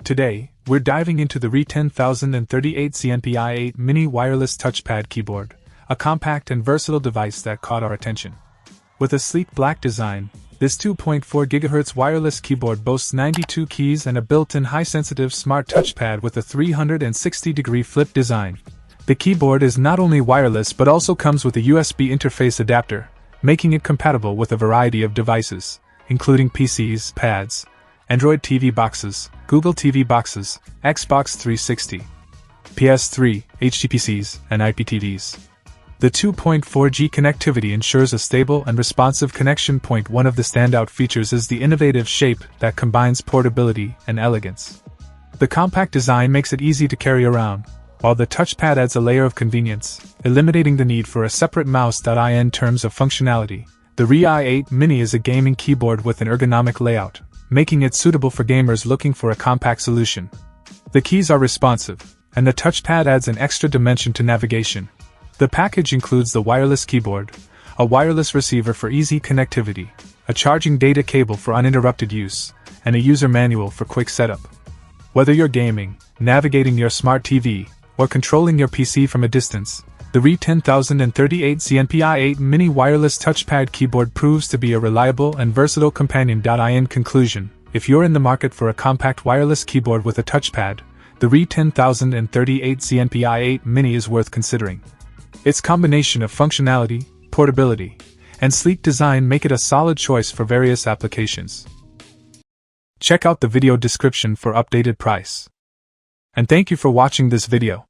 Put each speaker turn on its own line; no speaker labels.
Today, we're diving into the Rii 10038-ZNP i8 mini wireless touchpad keyboard, a compact and versatile device that caught our attention. With a sleek black design, this 2.4 GHz wireless keyboard boasts 92 keys and a built-in high-sensitive smart touchpad with a 360-degree flip design. The keyboard is not only wireless but also comes with a USB interface adapter, making it compatible with a variety of devices, including PCs, pads, Android TV boxes, Google TV boxes, Xbox 360, PS3, HTPCs, and IPTVs. The 2.4G connectivity ensures a stable and responsive connection point. One of the standout features is the innovative shape that combines portability and elegance. The compact design makes it easy to carry around, while the touchpad adds a layer of convenience, eliminating the need for a separate mouse. In terms of functionality, the Rii i8 Mini is a gaming keyboard with an ergonomic layout, making it suitable for gamers looking for a compact solution. The keys are responsive, and the touchpad adds an extra dimension to navigation. The package includes the wireless keyboard, a wireless receiver for easy connectivity, a charging data cable for uninterrupted use, and a user manual for quick setup. Whether you're gaming, navigating your smart TV, or controlling your PC from a distance, the Rii 10038-ZNP i8 mini wireless touchpad keyboard proves to be a reliable and versatile companion. In conclusion, if you're in the market for a compact wireless keyboard with a touchpad, the Rii 10038-ZNP i8 mini is worth considering. Its combination of functionality, portability, and sleek design make it a solid choice for various applications. Check out the video description for updated price. And thank you for watching this video.